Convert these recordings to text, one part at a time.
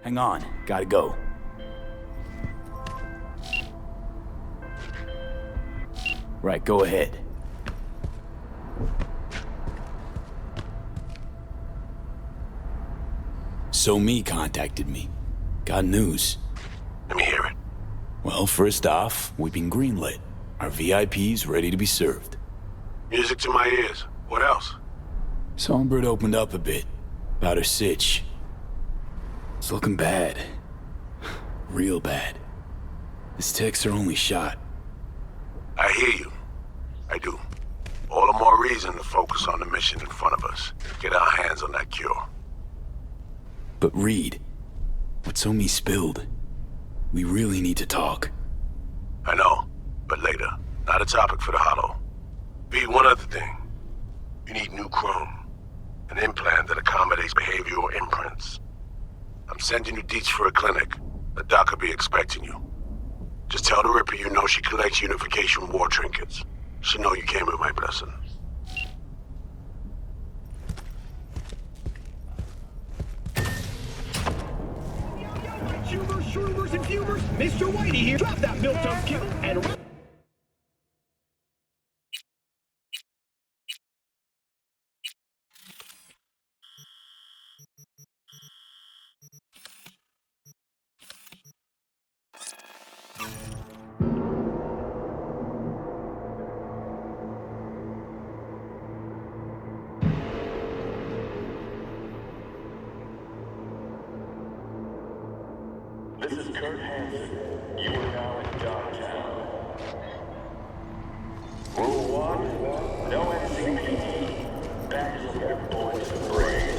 Hang on, gotta go. Right, go ahead. So Me contacted me. Got news. Let me hear it. Well, first off, we've been greenlit. Our VIP's ready to be served. Music to my ears. What else? Songbird opened up a bit about her sitch. It's looking bad. Real bad. His tech's her only shot. I hear you. I do. All the more reason to focus on the mission in front of us. Get our hands on that cure. But Reed, what So Me spilled, we really need to talk. I know, but later. Not a topic for the Hollow. V, one other thing. You need new chrome. An implant that accommodates behavioral imprints. I'm sending you deets for a clinic. The doc will be expecting you. Just tell the Ripper you know she collects unification war trinkets. She'll know you came with my blessing. Shooters, shooters, and fumers, Mr. Whitey here. Drop that milk-toast kibble and run. This is Kurt Hansen. You are now in Dogtown. Rule 1, no NCPD. Bags of your boys to parade.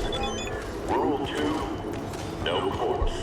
Rule 2, no corpse.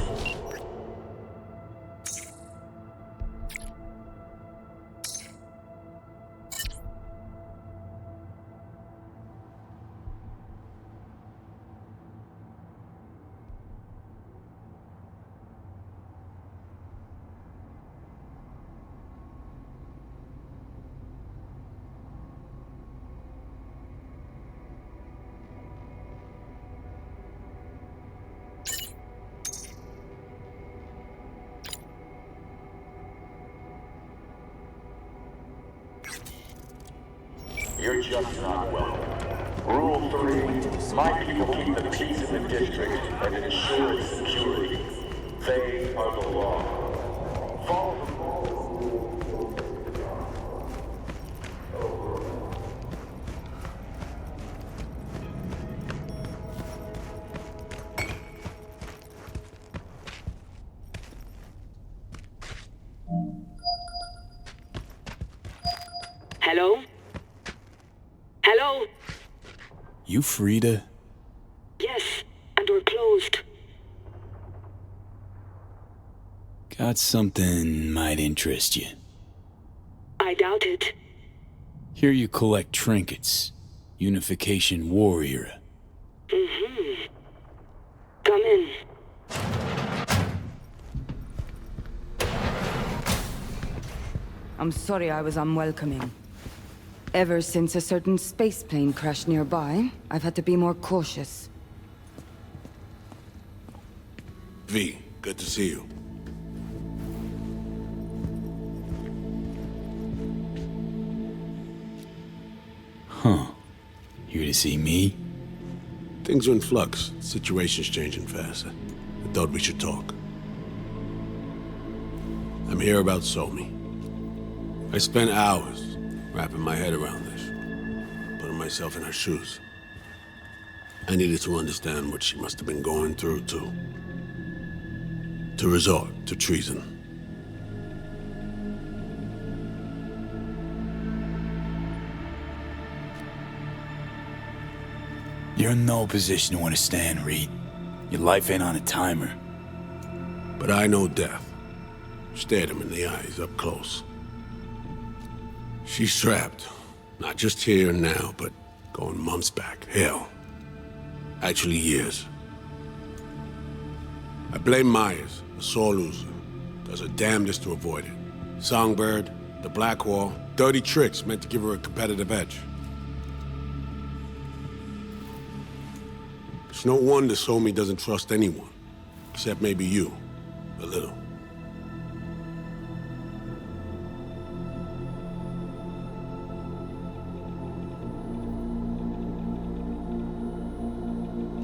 You're just not welcome. Rule 3, my people keep the peace in the district and ensure its security. They are the law. Follow the law. Hello? Hello? You Farida? Yes, and we're closed. Got something might interest you. I doubt it. Here you collect trinkets. Unification war era. Mm-hmm. Come in. I'm sorry I was unwelcoming. Ever since a certain space plane crashed nearby, I've had to be more cautious. V, good to see you. Huh. Here to see me? Things are in flux. Situation's changing fast. I thought we should talk. I'm here about Somi. I spent hours wrapping my head around this, putting myself in her shoes. I needed to understand what she must have been going through to resort to treason. You're in no position to understand, Reed. Your life ain't on a timer. But I know death. Stared him in the eyes up close. She's trapped. Not just here and now, but going months back. Hell. Actually years. I blame Myers, a sore loser. Does her damnedest to avoid it. Songbird, the Blackwall, dirty tricks meant to give her a competitive edge. It's no wonder Somi doesn't trust anyone. Except maybe you. A little.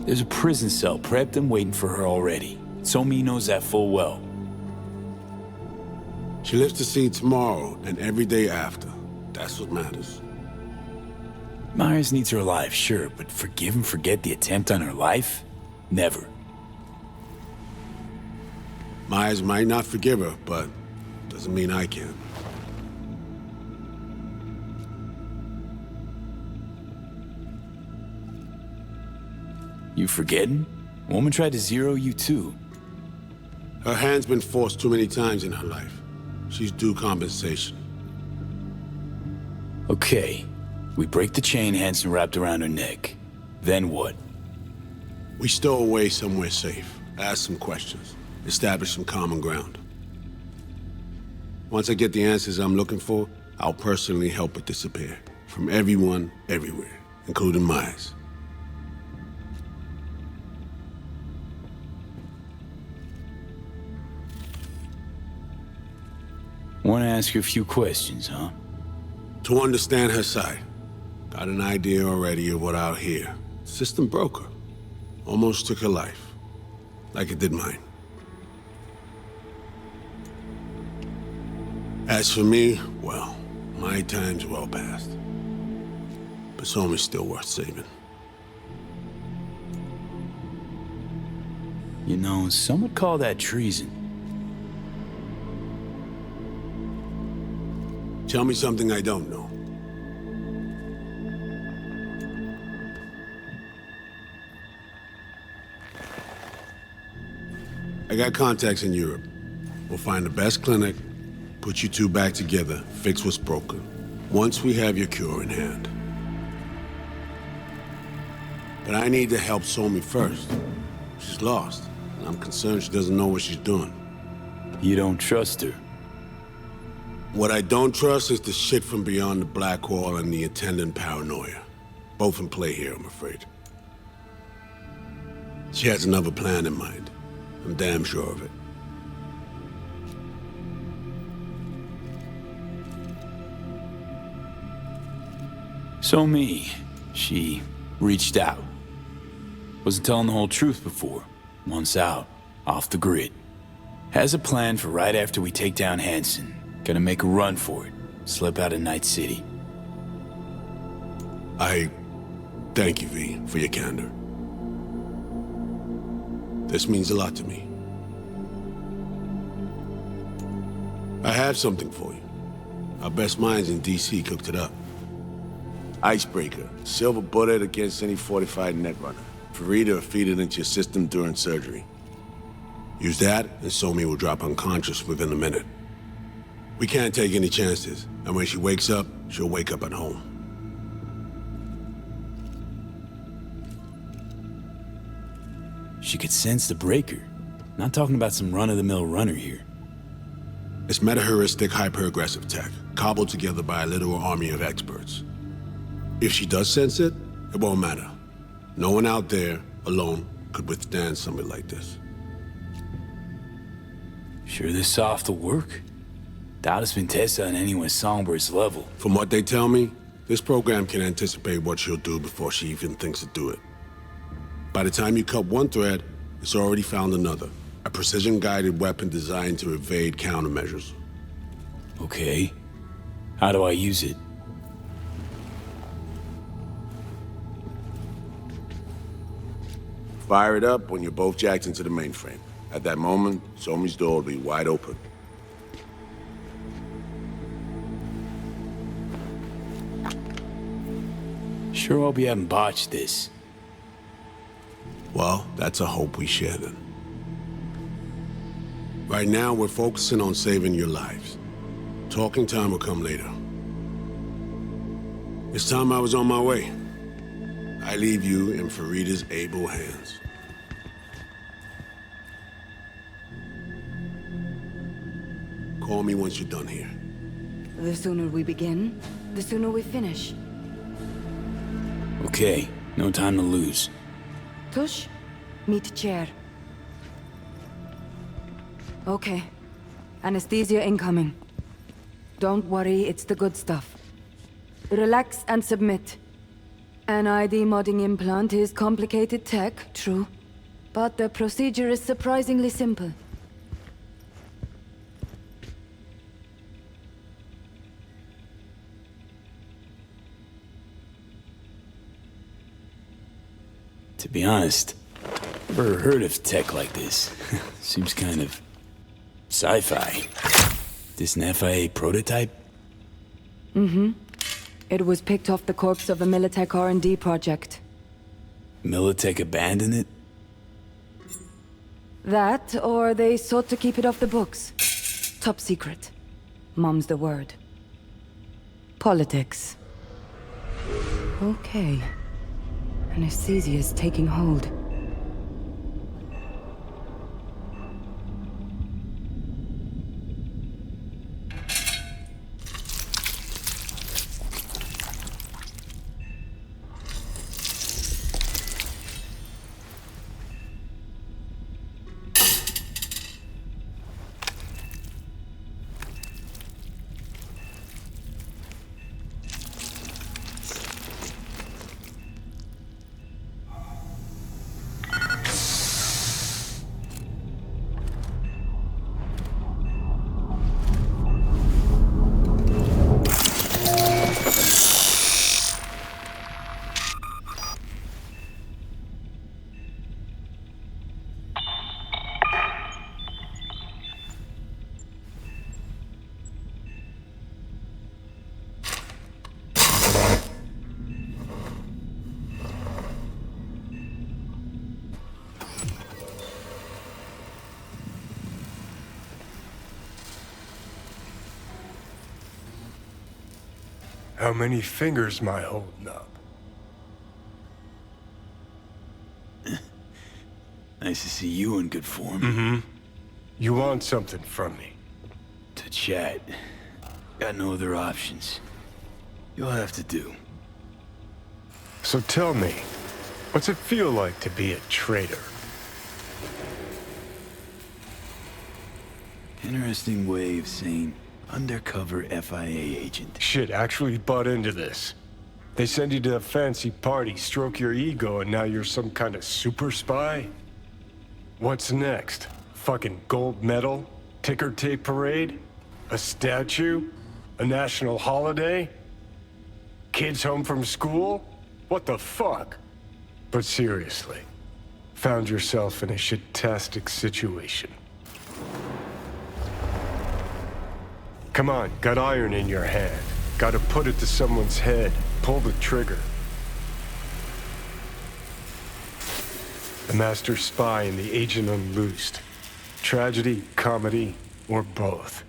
There's a prison cell prepped and waiting for her already. Somi knows that full well. She lives to see tomorrow and every day after. That's what matters. Myers needs her alive, sure, but forgive and forget the attempt on her life? Never. Myers might not forgive her, but doesn't mean I can. You forgetting? Woman tried to zero you too. Her hand's been forced too many times in her life. She's due compensation. Okay. We break the chain Hansen wrapped around her neck. Then what? We stow away somewhere safe, ask some questions, establish some common ground. Once I get the answers I'm looking for, I'll personally help it disappear. From everyone, everywhere, including Myers. Want to ask you a few questions, huh? To understand her side. Got an idea already of what I'll hear. System broke her. Almost took her life. Like it did mine. As for me, well, my time's well past. But Somi's still worth saving. You know, some would call that treason. Tell me something I don't know. I got contacts in Europe. We'll find the best clinic, put you two back together, fix what's broken. Once we have your cure in hand. But I need to help Somi first. She's lost, and I'm concerned she doesn't know what she's doing. You don't trust her? What I don't trust is the shit from beyond the black wall and the attendant paranoia. Both in play here, I'm afraid. She has another plan in mind. I'm damn sure of it. Somi, she reached out. Wasn't telling the whole truth before. Once out, off the grid. Has a plan for right after we take down Hansen. Gonna make a run for it. Slip out of Night City. I thank you, V, for your candor. This means a lot to me. I have something for you. Our best minds in DC cooked it up. Icebreaker. Silver bullet against any fortified netrunner. Farida will feed it into your system during surgery. Use that, and Somi will drop unconscious within a minute. We can't take any chances, and when she wakes up, she'll wake up at home. She could sense the breaker. Not talking about some run-of-the-mill runner here. It's meta-heuristic hyper-aggressive tech, cobbled together by a literal army of experts. If she does sense it, it won't matter. No one out there, alone, could withstand something like this. Sure this soft will work? Doubt it's been tested on anyone Songbird's level. From what they tell me, this program can anticipate what she'll do before she even thinks to do it. By the time you cut one thread, it's already found another. A precision-guided weapon designed to evade countermeasures. Okay. How do I use it? Fire it up when you're both jacked into the mainframe. At that moment, Somi's door will be wide open. Sure hope you haven't botched this. Well, that's a hope we share then. Right now, we're focusing on saving your lives. Talking time will come later. It's time I was on my way. I leave you in Farida's able hands. Call me once you're done here. The sooner we begin, the sooner we finish. Okay, no time to lose. Tush, meet chair. Okay. Anesthesia incoming. Don't worry, it's the good stuff. Relax and submit. An ID modding implant is complicated tech, true. But the procedure is surprisingly simple. To be honest, never heard of tech like this. Seems kind of sci-fi. This an FIA prototype? It was picked off the corpse of a Militech R&D project. Militech abandoned it? That, or they sought to keep it off the books. Top secret. Mom's the word. Politics. Okay. Anesthesia is taking hold. How many fingers am I holding up? Nice to see you in good form. You want something from me? To chat. Got no other options. You'll have to do. So tell me, what's it feel like to be a traitor? Interesting way of saying undercover FIA agent. Shit, actually butt into this. They send you to a fancy party, stroke your ego, and now you're some kind of super spy? What's next? Fucking gold medal? Ticker tape parade? A statue? A national holiday? Kids home from school? What the fuck? But seriously, found yourself in a shit-tastic situation. Come on, got iron in your hand. Gotta put it to someone's head. Pull the trigger. The master spy and the agent unloosed. Tragedy, comedy, or both.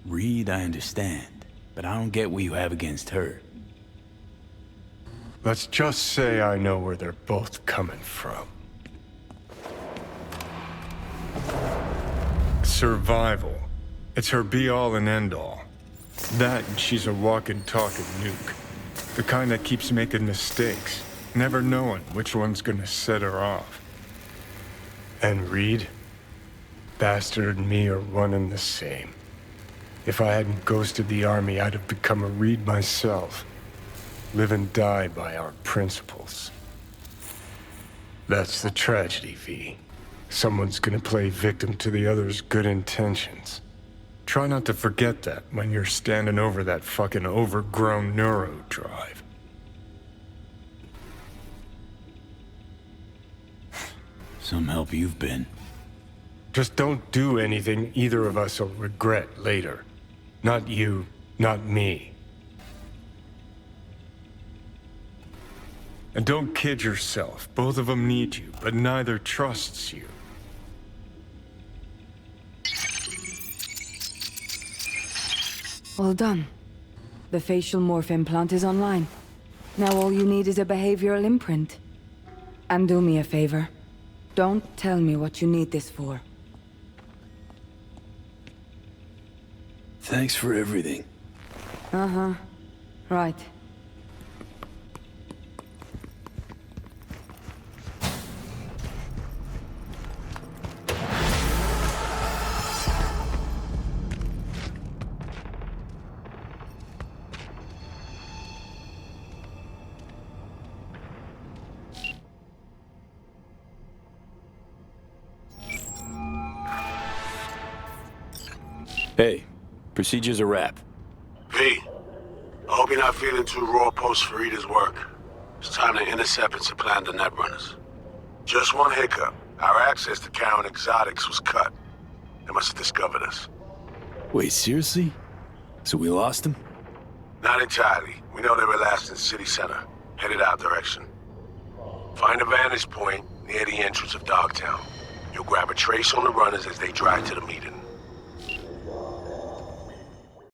Reed, I understand, but I don't get what you have against her. Let's just say I know where they're both coming from. Survival. It's her be-all and end-all. That and she's a walking, talking nuke. The kind that keeps making mistakes, never knowing which one's gonna set her off. And Reed? Bastard and me are one and the same. If I hadn't ghosted the army, I'd have become a Reed myself. Live and die by our principles. That's the tragedy, V. Someone's gonna play victim to the other's good intentions. Try not to forget that when you're standing over that fucking overgrown neuro drive. Some help you've been. Just don't do anything either of us will regret later. Not you, not me. And don't kid yourself. Both of them need you, but neither trusts you. All done. The facial morph implant is online. Now all you need is a behavioral imprint. And do me a favor. Don't tell me what you need this for. Thanks for everything. Uh-huh. Right. Hey, procedure's a wrap. V, I hope you're not feeling too raw post Farida's work. It's time to intercept and supplant the netrunners. Just one hiccup. Our access to Karen Exotics was cut. They must have discovered us. Wait, seriously? So we lost him? Not entirely. We know they were last in city center, headed our direction. Find a vantage point near the entrance of Dogtown. You'll grab a trace on the runners as they drive to the meeting.